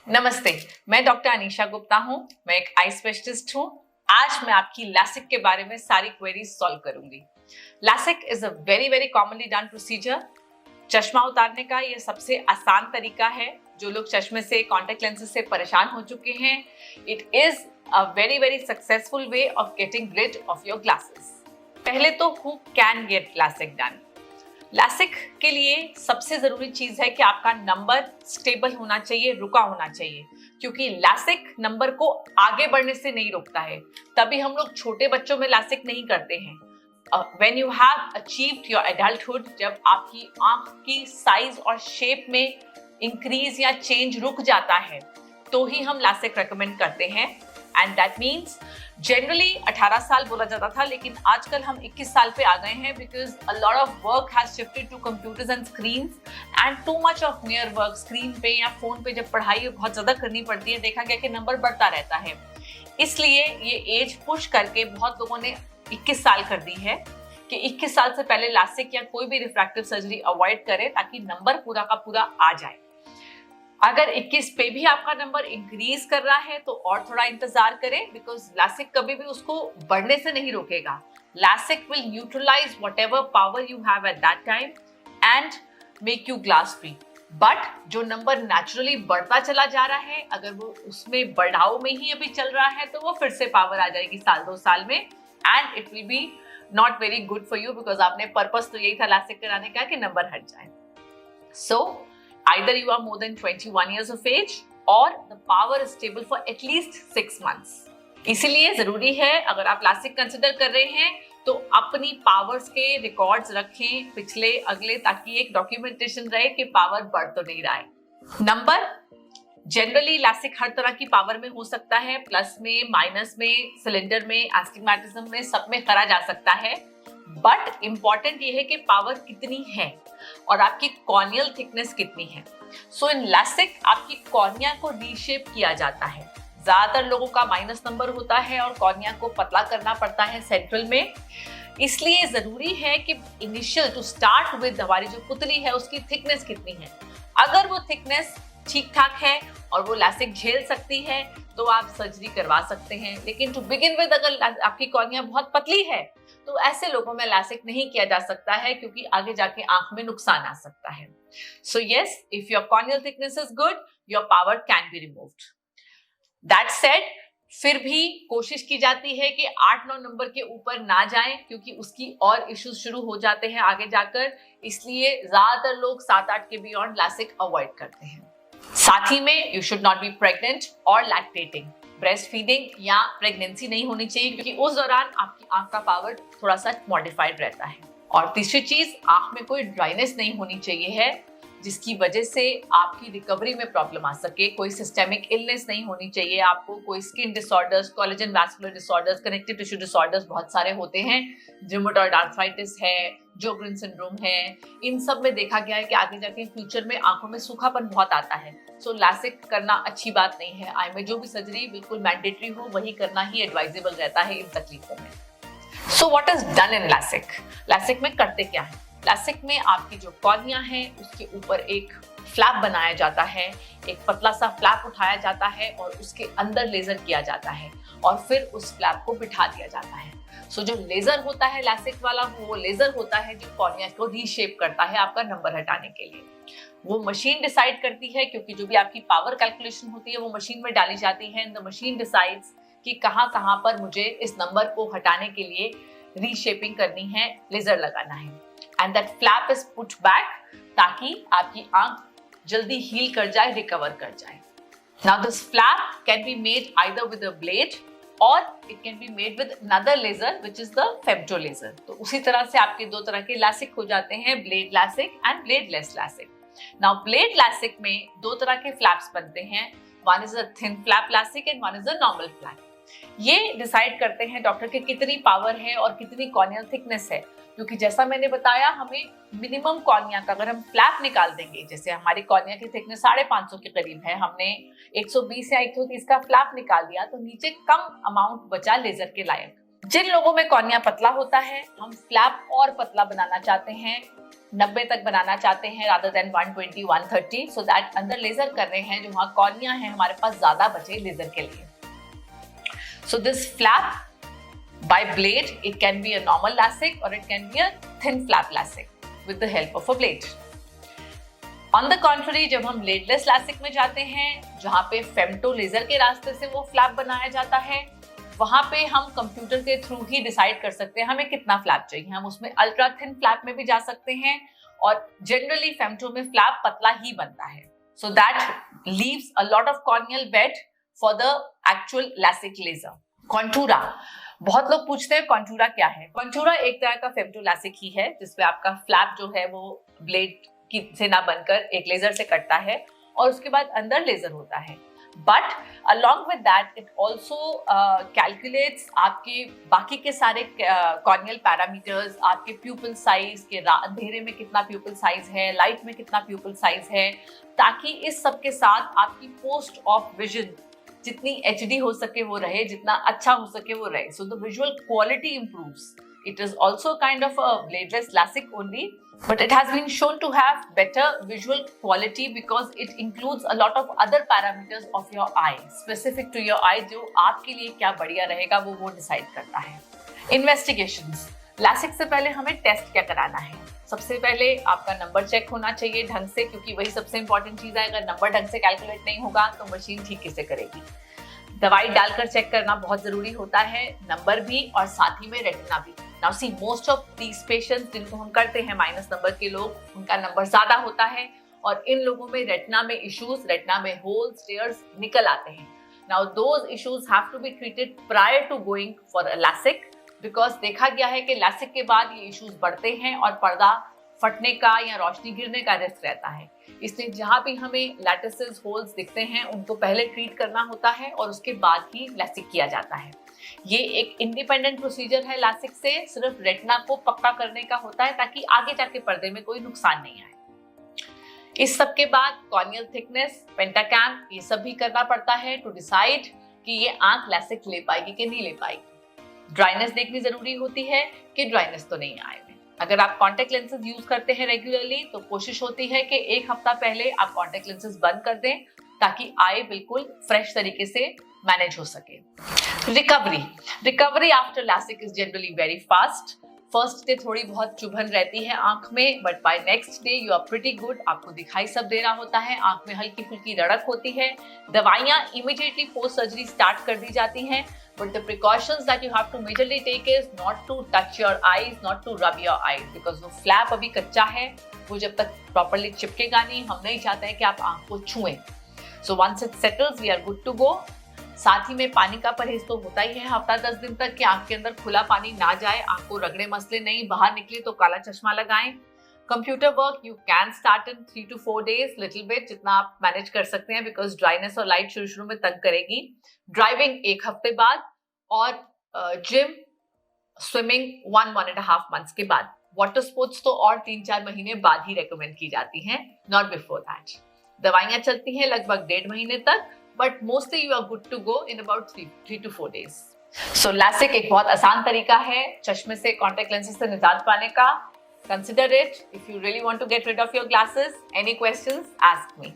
नमस्ते, मैं डॉक्टर अनीशा गुप्ता हूँ। मैं एक आई स्पेशलिस्ट हूँ। आज मैं आपकी लासिक के बारे में सारी क्वेरीज सॉल्व करूंगी। LASIK is a very commonly done procedure. चश्मा उतारने का ये सबसे आसान तरीका है। जो लोग चश्मे से, कॉन्टेक्ट लेंसेज से परेशान हो चुके हैं, it is a very successful way of getting rid of your glasses. पहले तो who can get LASIK done? LASIK के लिए सबसे जरूरी चीज है कि आपका नंबर स्टेबल होना चाहिए, रुका होना चाहिए, क्योंकि लासिक नंबर को आगे बढ़ने से नहीं रोकता है। तभी हम लोग छोटे बच्चों में लासिक नहीं करते हैं। When you have achieved your adulthood, जब आपकी आंख की साइज और शेप में इंक्रीज या चेंज रुक जाता है, तो ही हम लासिक रेकमेंड करते हैं। एंड दैट मीन्स जनरली 18 साल बोला जाता था, लेकिन आजकल हम 21 साल पे आ गए हैं, because a lot of work has shifted to computers and screens and too much of near work. Screen पे या फोन पे जब पढ़ाई बहुत ज्यादा करनी पड़ती है, देखा गया कि नंबर बढ़ता रहता है। इसलिए ये एज पुश करके बहुत लोगों ने 21 साल कर दी है कि 21 साल से पहले लासिक या कोई भी रिफ्रैक्टिव सर्जरी अवॉइड करें, ताकि नंबर पूरा का पूरा आ जाए। अगर 21 पे भी आपका नंबर इंक्रीज कर रहा है तो और थोड़ा इंतजार करें, बिकॉज लासिक कभी भी उसको बढ़ने से नहीं रोकेगा। LASIK will neutralize whatever power you have at that time and make you glass free. But जो नंबर नेचुरली बढ़ता चला जा रहा है, अगर वो उसमें बढ़ाव में ही अभी चल रहा है, तो वो फिर से पावर आ जाएगी साल 2 साल में, and it will be not very good for you, because आपने पर्पस तो यही था लासिक कराने का कि नंबर हट जाए। सो either you are more than 21 years of age or the power is stable for at least 6 months. इसीलिए जरूरी है, अगर आप लासिक कंसिडर कर रहे हैं तो अपनी पावर्स के रिकॉर्ड्स रखें, पिछले अगले, ताकि एक डॉक्यूमेंटेशन रहे कि पावर बढ़ तो नहीं रहा है। नंबर जनरली लासिक हर तरह की पावर में हो सकता है, प्लस में, माइनस में, सिलेंडर में, एस्टिग्मेटिज्म में, सब में करा जा सकता है। बट इंपॉर्टेंट ये है कि पावर कितनी है और आपकी कॉर्नियल थिकनेस कितनी है। सो इन लासिक आपकी कॉर्निया को रीशेप किया जाता है। ज्यादातर लोगों का माइनस नंबर होता है और कॉर्निया को पतला करना पड़ता है सेंट्रल में। इसलिए जरूरी है कि इनिशियल टू स्टार्ट विद हमारी जो पुतली है उसकी थिकनेस कितनी है। अगर वो थिकनेस ठीक ठाक है और वो लासिक झेल सकती है तो आप सर्जरी करवा सकते हैं। लेकिन टू बिगिन विद, अगर आपकी कॉर्निया बहुत पतली है तो ऐसे लोगों में लासिक नहीं किया जा सकता है, क्योंकि आगे जाके आंख में नुकसान आ सकता है। So yes, if your corneal thickness is good, your power can be removed. That said, फिर भी कोशिश की जाती है कि 8-9 नंबर के ऊपर ना जाएं, क्योंकि उसकी और इश्यूज शुरू हो जाते हैं आगे जाकर। इसलिए ज्यादातर लोग 7-8 के बियॉन्ड लासिक अवॉइड करते हैं। साथ ही में you should not be pregnant और लैक्टेटिंग। ब्रेस्ट फीडिंग या प्रेगनेंसी नहीं होनी चाहिए, क्योंकि उस दौरान आपकी आंख का पावर थोड़ा सा मॉडिफाइड रहता है। और तीसरी चीज, आंख में कोई ड्राइनेस नहीं होनी चाहिए है, जिसकी वजह से आपकी रिकवरी में प्रॉब्लम आ सके। कोई सिस्टेमिक इलनेस नहीं होनी चाहिए आपको, कोई skin disorders, collagen vascular disorders, connective tissue disorders बहुत सारे होते हैं। रूमेटॉइड आर्थराइटिस है, जोग्रेन सिंड्रोम है, इन सब में देखा गया है कि आगे जाके फ्यूचर में आंखों में सूखापन बहुत आता है। सो लासिक करना अच्छी बात नहीं है। आई में जो भी सर्जरी बिल्कुल मैंडेटरी हो वही करना ही एडवाइजेबल रहता है इन तकलीफों में। So what is done in LASIK? LASIK में करते क्या है? लासिक में आपकी जो कॉर्निया है उसके ऊपर एक फ्लैप बनाया जाता है, एक पतला सा फ्लैप उठाया जाता है और उसके अंदर लेजर किया जाता है और फिर उस फ्लैप को बिठा दिया जाता है। सो जो लेजर होता है लासिक वाला, वो लेजर होता है जो कॉर्निया को रीशेप करता है आपका नंबर हटाने के लिए। वो मशीन डिसाइड करती है, क्योंकि जो भी आपकी पावर कैलकुलेशन होती है वो मशीन में डाली जाती है। द मशीन डिसाइड्स कि कहाँ कहाँ पर मुझे इस नंबर को हटाने के लिए रीशेपिंग करनी है, लेजर लगाना है। And that flap is put back, ताकि आपकी आंख जल्दी हील कर जाए, रिकवर कर जाए। Now this flap can be made either with a blade or it can be made with another laser which is the फेब्जो लेजर। तो उसी तरह से आपके दो तरह के लासिक हो जाते हैं, blade LASIK and bladeless LASIK. Now blade LASIK में दो तरह के फ्लैप्स बनते हैं, one is a thin flap LASIK and one is a normal flap. ये डिसाइड करते हैं डॉक्टर के कितनी पावर है और कितनी कॉर्नियल थिकनेस है, क्योंकि जैसा मैंने बताया, हमें मिनिमम कॉर्निया का अगर हम फ्लैप निकाल देंगे, जैसे हमारी कॉर्निया की थिकनेस 550 के करीब है, हमने 120 या 130 का फ्लैप निकाल दिया तो नीचे कम अमाउंट बचा लेजर के लायक, जिन लोगों में कॉर्निया पतला होता है, हम फ्लैप और पतला बनाना चाहते हैं, 90 तक बनाना चाहते हैं रादर देन 120, 130, सो दैट अंदर लेजर कर रहे हैं जो वहां कॉर्निया है हमारे पास ज्यादा बचे लेजर के लिए. So this flap by blade, it can be a normal LASIK or it can be a thin flap LASIK with the help of a blade. On the contrary, जब हम bladeless LASIK में जाते हैं, जहाँ पे femto laser के रास्ते से वो फ्लैप बनाया जाता है, वहां पे हम कंप्यूटर के थ्रू ही डिसाइड कर सकते हैं हमें कितना फ्लैप चाहिए. हम उसमें अल्ट्रा थिन फ्लैप में भी जा सकते हैं और जनरली फेमटो में फ्लैप पतला ही बनता है. So that leaves a lot of corneal bed for the actual LASIK laser. Contoura, बहुत लोग पूछते हैं कॉन्टूरा क्या है. कॉन्टूरा एक तरह का फेमटो LASIK ही है जिसपे आपका फ्लैप जो है वो ब्लेड की से ना बनकर एक लेजर से कटता है और उसके बाद अंदर लेजर होता है. But along with that it also calculates आपके बाकी के सारे कॉर्नियल पैरामीटर्स, आपके प्यूपिल साइज के अंधेरे में कितना प्यूपिल साइज है, लाइट में कितना प्यूपिल साइज है, ताकि इस सब के साथ आपकी पोस्ट ऑफ विजन जितनी HD हो सके वो रहे, जितना अच्छा हो सके वो रहे. So the visual quality improves. It is also kind of a bladeless LASIK only, but it has been shown to have better visual quality because it includes a lot of other parameters of your eye, specific to your eye, जो आपके लिए क्या बढ़िया रहेगा वो decide करता है. Investigations. LASIK से पहले हमें टेस्ट क्या कराना है? सबसे पहले आपका नंबर चेक होना चाहिए ढंग से, क्योंकि वही सबसे इंपॉर्टेंट चीज है. अगर नंबर ढंग से कैलकुलेट नहीं होगा तो मशीन ठीक कैसे करेगी. दवाई डालकर चेक करना बहुत जरूरी होता है, नंबर भी और साथ ही में रेटिना भी. Now see, most of these patients जिनको हम करते हैं माइनस नंबर के लोग, उनका नंबर ज्यादा होता है और इन लोगों में रेटिना में इश्यूज, रेटिना में होल्स, टेयर्स निकल आते हैं. Now those issues have to be treated prior to going for a LASIK, because देखा गया है कि LASIK के बाद ये इश्यूज बढ़ते हैं और पर्दा फटने का या रोशनी गिरने का रिस्क रहता है. इसलिए जहाँ भी हमें लैटिसेस, होल्स दिखते हैं उनको पहले ट्रीट करना होता है और उसके बाद ही LASIK किया जाता है. ये एक इंडिपेंडेंट प्रोसीजर है LASIK से, सिर्फ रेटिना को पक्का करने का होता है ताकि आगे जाके पर्दे में कोई नुकसान नहीं आए. इस सब के बाद कॉर्नियल थिकनेस, पेंटाकैम, ये सब भी करना पड़ता है टू डिसाइड कि ये आंख LASIK ले पाएगी कि नहीं ले पाएगी. ड्राइनेस देखनी जरूरी होती है कि ड्राइनेस तो नहीं आए. अगर आप कॉन्टेक्ट लेंसेज यूज करते हैं रेगुलरली तो कोशिश होती है कि एक हफ्ता पहले आप कॉन्टेक्ट लेंसेज बंद कर दें ताकि आई बिल्कुल फ्रेश तरीके से मैनेज हो सके. Recovery after LASIK is generally very fast. First day थोड़ी बहुत चुभन रहती है आंख में, but by next day you are pretty good. आपको दिखाई सब दे रहा होता है, आंख में हल्की फुल्की रड़क होती है. दवाइयां इमीडिएटली पोस्ट सर्जरी स्टार्ट कर दी जाती हैं. But the precautions that you have to majorly take is not to touch your eyes, not to rub your eyes, because वो flap अभी कच्चा है, वो जब तक properly चिपकेगा नहीं, हम नहीं चाहते हैं कि आप आंख को छुएं. So once it settles, we are good to go. साथ ही में पानी का परहेज तो होता ही है हफ्ता 10 दिन तक कि आंख के अंदर खुला पानी ना जाए, आंख को रगड़े मसले नहीं, बाहर निकले तो काला चश्मा लगाएं. Computer work you can start in 3 to 4 days, little bit, जितना आप मैनेज कर सकते हैं, बिकॉज ड्राइनेस और लाइट शुरू में तंग करेगी. ड्राइविंग 1 हफ्ते बाद और जिम, स्विमिंग 1.5 months के बाद. वाटर स्पोर्ट्स तो और 3-4 महीने बाद ही रेकमेंड की जाती हैं, नॉट बिफोर दैट. दवाइयां चलती हैं लगभग 1.5 महीने तक, but mostly you are good to go in about 3 to 4 days. So LASIK एक बहुत आसान तरीका है चश्मे से, कॉन्टेक्ट लेंसेज से निजात पाने का. Consider it if you really want to get rid of your glasses. Any questions? Ask me.